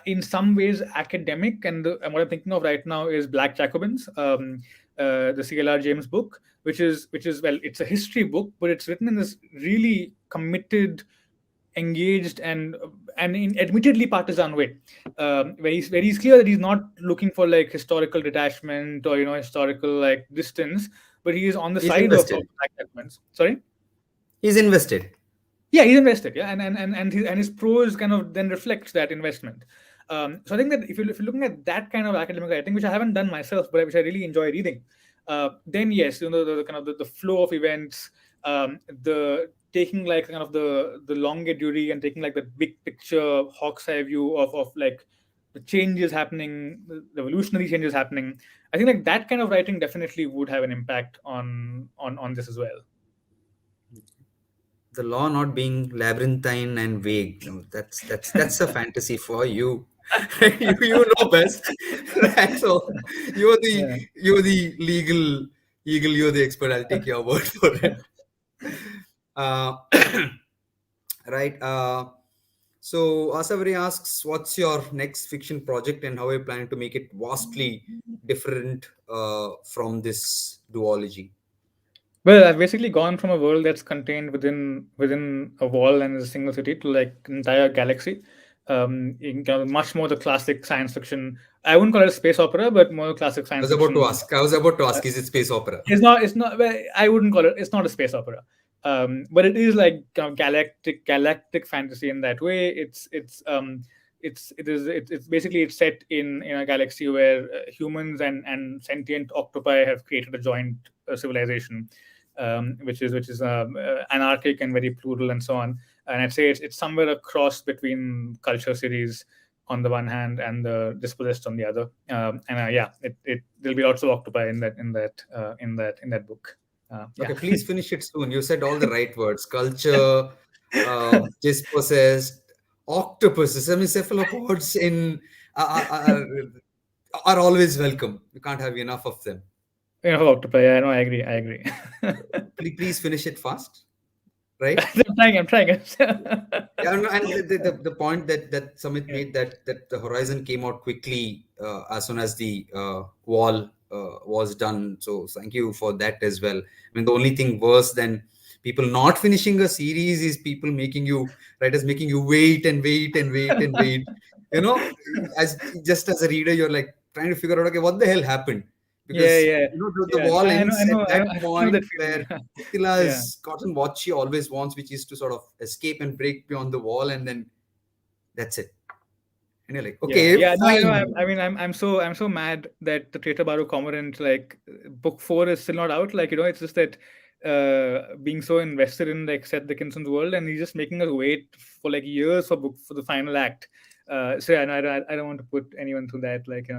Speaker 2: in some ways academic, and what I'm thinking of right now is Black Jacobins, the CLR James book, which is well, it's a history book, but it's written in this really committed, engaged, and in admittedly partisan way, where he's clear that he's not looking for like historical detachment or historical like distance, but he is on the
Speaker 1: He's
Speaker 2: side of
Speaker 1: invested.
Speaker 2: Black Jacobins. Sorry.
Speaker 1: He's invested.
Speaker 2: Yeah, he's invested. Yeah, and his prose kind of then reflects that investment. So I think that if you're looking at that kind of academic writing, which I haven't done myself, but which I really enjoy reading, then yes, the kind of the flow of events, the taking like kind of the longue durée and taking like the big picture hawk's eye view of like the changes happening, the evolutionary changes happening. I think like that kind of writing definitely would have an impact on this as well.
Speaker 1: The law not being labyrinthine and vague. No, that's a fantasy for you. You know best, right? So you're the
Speaker 2: Yeah.
Speaker 1: you're the legal eagle. You're the expert. I'll take your word for it. Uh, right. So Asaveri asks, what's your next fiction project and how are you planning to make it vastly different from this duology?
Speaker 2: Well, I've basically gone from a world that's contained within a wall and a single city to like an entire galaxy. In kind of much more the classic science fiction. I wouldn't call it a space opera, but more classic
Speaker 1: I
Speaker 2: science
Speaker 1: was about to
Speaker 2: fiction.
Speaker 1: ask. I was about to
Speaker 2: Uh,
Speaker 1: ask, is it space opera?
Speaker 2: it's not. Well, I wouldn't call it. It's not a space opera, but it is like kind of galactic fantasy in that way. It's basically it's set in a galaxy where humans and sentient octopi have created a joint civilization, which is anarchic and very plural and so on. And I'd say it's somewhere a cross between culture series on the one hand and the dispossessed on the other. And yeah, there'll be lots of octopi in that book. Yeah.
Speaker 1: Okay, please finish it soon. You said all the right words. Culture, dispossessed, octopuses. I mean, cephalopods are always welcome. You can't have enough of them.
Speaker 2: Enough of octopi. Yeah, no, I agree. I agree.
Speaker 1: Please finish it fast, right?
Speaker 2: I'm trying.
Speaker 1: Yeah, no, and the point that Samit
Speaker 2: Yeah.
Speaker 1: made, that the horizon came out quickly as soon as the wall was done. So thank you for that as well. I mean, the only thing worse than people not finishing a series is people making you, writers making you wait and wait and wait and wait. You know, as just as a reader, you're like trying to figure out, okay, what the hell happened?
Speaker 2: Yeah,
Speaker 1: Because
Speaker 2: yeah,
Speaker 1: the
Speaker 2: yeah. No,
Speaker 1: wall
Speaker 2: I know, I
Speaker 1: ends
Speaker 2: know,
Speaker 1: at
Speaker 2: I
Speaker 1: that
Speaker 2: know, I know
Speaker 1: point
Speaker 2: that feeling.
Speaker 1: where Mithila
Speaker 2: Yeah.
Speaker 1: has gotten what she always wants, which is to sort of escape and break beyond the wall, and then that's it. And you're like,
Speaker 2: Yeah,
Speaker 1: okay,
Speaker 2: yeah, no, I know. I,
Speaker 1: fine.
Speaker 2: I mean, I'm so mad that the Traitor Baru Cormorant like book four is still not out. Like it's just that being so invested in like Seth Dickinson's world, and he's just making us wait for like years for the final act. So yeah, no, I don't want to put anyone through that. Like,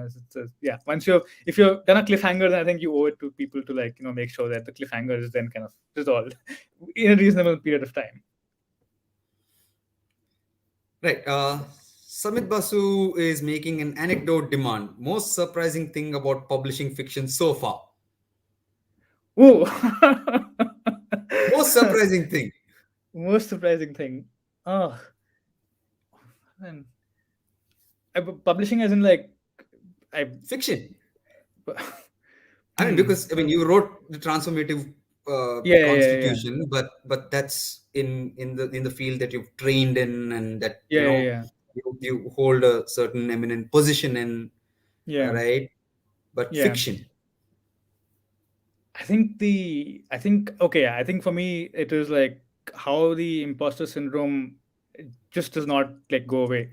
Speaker 2: yeah. Once if you're done a cliffhanger, then I think you owe it to people to, like, make sure that the cliffhanger is then kind of resolved in a reasonable period of time.
Speaker 1: Right. Samit Basu is making an anecdote demand. Most surprising thing about publishing fiction so far.
Speaker 2: Ooh.
Speaker 1: Most surprising thing.
Speaker 2: Most surprising thing. Oh, man. Publishing as in, like, I.
Speaker 1: Fiction. I mean,
Speaker 2: Hmm.
Speaker 1: because I mean, you wrote the transformative
Speaker 2: Yeah, yeah, yeah, yeah,
Speaker 1: constitution, but that's in the field that you've trained in, and that
Speaker 2: yeah, yeah, yeah.
Speaker 1: you hold a certain eminent position in,
Speaker 2: Yeah,
Speaker 1: right? But
Speaker 2: yeah.
Speaker 1: fiction.
Speaker 2: I think okay, yeah, I think for me it is like how the imposter syndrome just does not, like, go away.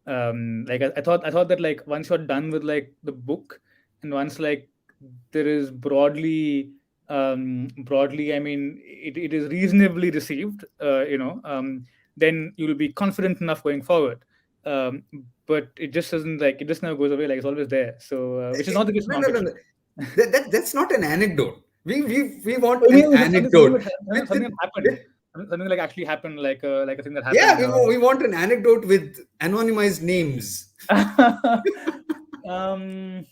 Speaker 2: Like, I thought that, like, once you're done with, like, the book, and once, like, there is broadly, I mean, it is reasonably received, then you'll be confident enough going forward. Um, but it just doesn't, like, it just never goes away. Like, it's always there. So, which is not the case with
Speaker 1: No, no, no,
Speaker 2: nonfiction.
Speaker 1: no. That's not an anecdote. We
Speaker 2: I
Speaker 1: want an
Speaker 2: mean,
Speaker 1: anecdote
Speaker 2: something that happened,
Speaker 1: with
Speaker 2: something like actually happened, like a thing that
Speaker 1: yeah.
Speaker 2: happened.
Speaker 1: We want an anecdote with anonymized names.
Speaker 2: Um.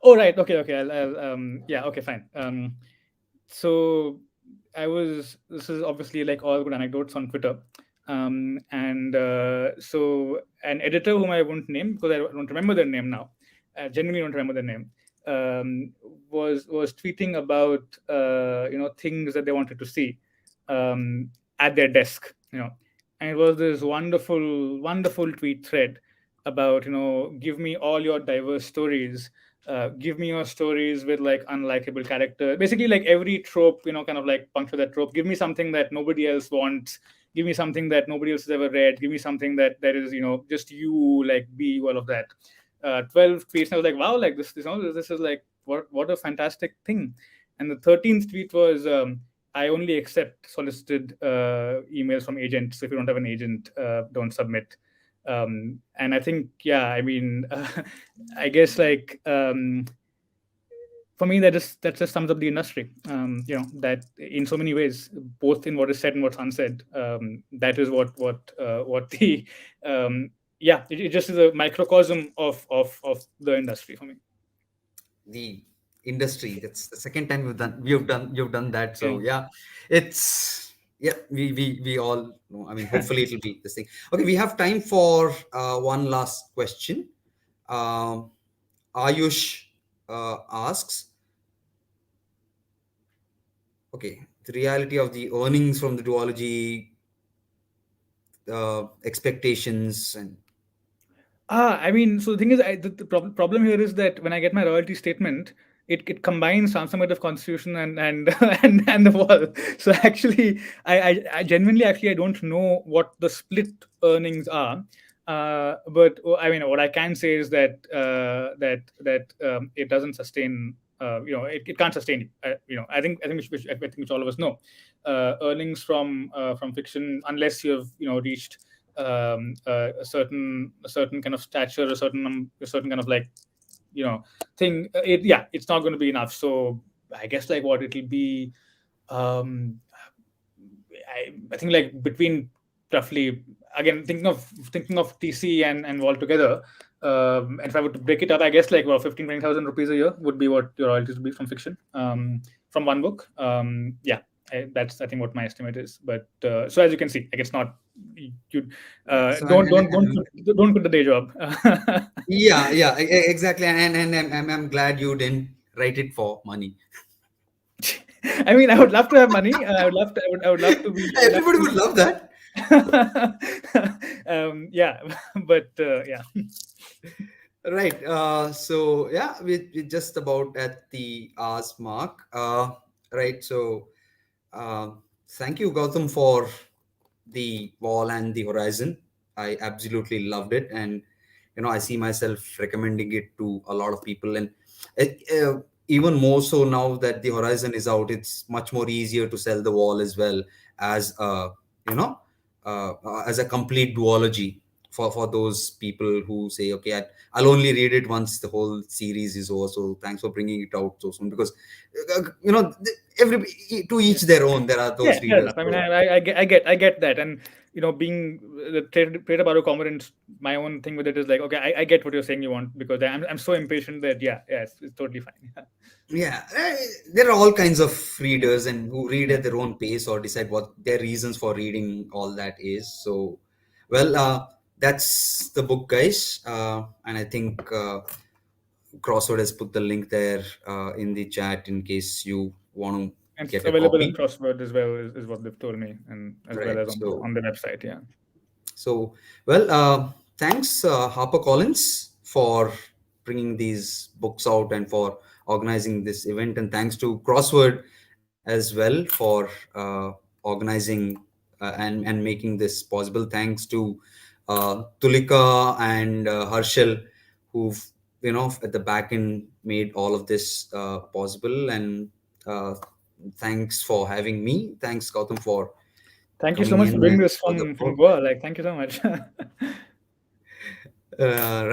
Speaker 2: Oh, right. Okay. Okay. Yeah. Okay. Fine. So this is obviously, like, all good anecdotes on Twitter. And so an editor whom I won't name because I don't remember their name now, genuinely don't remember their name, um, was tweeting about, things that they wanted to see, um, at their desk, and it was this wonderful, wonderful tweet thread about, give me all your diverse stories, give me your stories with, like, unlikable character, basically, like, every trope, kind of, like, puncture that trope. Give me something that nobody else wants. Give me something that nobody else has ever read. Give me something that is, just you, like, be you, all of that. 12 tweets, and I was like, wow, like, this is, like, what a fantastic thing. And the 13th tweet was, I only accept solicited emails from agents. So if you don't have an agent, don't submit. And I think, yeah, I mean, I guess, like, for me, that just sums up the industry. That in so many ways, both in what is said and what's unsaid, that is what the yeah, it just is a microcosm of the industry for me.
Speaker 1: The industry. That's the second time you've done that.
Speaker 2: Yeah.
Speaker 1: So yeah, it's yeah. We all know. I mean, hopefully it'll be this thing. Okay, we have time for one last question. Um, Ayush asks, okay, the reality of the earnings from the duology, expectations, and
Speaker 2: I mean, so the thing is, the problem here is that when I get my royalty statement, it combines transformative constitution and and the wall. So actually, I genuinely, actually, I don't know what the split earnings are. But I mean, what I can say is that it doesn't sustain. It can't sustain you. I think which all of us know. Earnings from fiction, unless you have, reached a certain kind of stature, a certain kind of, like, thing. It's not going to be enough. So I guess, like, what it'll be, um, I think, like, between, roughly, again, thinking of TC and Wall together. And if I were to break it up, I guess, like, well, 15,000-20,000 rupees a year would be what your royalties would be from fiction, from one book. Yeah, that's, I think, what my estimate is. But so as you can see, like, it's not, you
Speaker 1: so
Speaker 2: don't quit the day job.
Speaker 1: yeah, yeah, exactly. And I'm glad you didn't write it for money.
Speaker 2: I mean, I would love to have money. I would love to be. I would love
Speaker 1: Everybody
Speaker 2: to
Speaker 1: would love that.
Speaker 2: yeah, but yeah.
Speaker 1: Right. So yeah, we're just about at the hours mark. Right. So thank you, Gautam, for the Wall and the Horizon. I absolutely loved it, and I see myself recommending it to a lot of people, and it, even more so now that the Horizon is out, it's much more easier to sell the Wall as well as you know as a complete duology for those people who say, okay, I'll only read it once the whole series is over. So thanks for bringing it out so soon, because every to
Speaker 2: Yeah.
Speaker 1: each their own. There are
Speaker 2: Yeah,
Speaker 1: those
Speaker 2: fair
Speaker 1: readers.
Speaker 2: enough. I mean,
Speaker 1: So
Speaker 2: I get that, and being the trade about components, my own thing with it is like, okay, I get what you're saying you want, because I'm so impatient that yeah, it's totally fine.
Speaker 1: yeah, there are all kinds of
Speaker 2: Yeah,
Speaker 1: readers and who read
Speaker 2: yeah.
Speaker 1: at their own pace or decide what their reasons for reading all that is. So, well, that's the book, guys. And I think Crossword has put the link there in the chat in case you want to
Speaker 2: And it's
Speaker 1: get a
Speaker 2: available in
Speaker 1: copy.
Speaker 2: Crossword as well, is what they've told me, and as well
Speaker 1: Right.
Speaker 2: as
Speaker 1: So,
Speaker 2: on the website. Yeah.
Speaker 1: so well, thanks, HarperCollins, for bringing these books out and for organizing this event, and thanks to Crossword as well for organizing and making this possible. Thanks to Tulika and Harshal, who've at the back end made all of this possible. And uh, thanks for having me. Thanks, Gautam, for
Speaker 2: Thank you so
Speaker 1: coming
Speaker 2: much for
Speaker 1: in
Speaker 2: doing
Speaker 1: and
Speaker 2: this
Speaker 1: for the
Speaker 2: from
Speaker 1: book.
Speaker 2: Goa. Like, thank you so much.
Speaker 1: Right.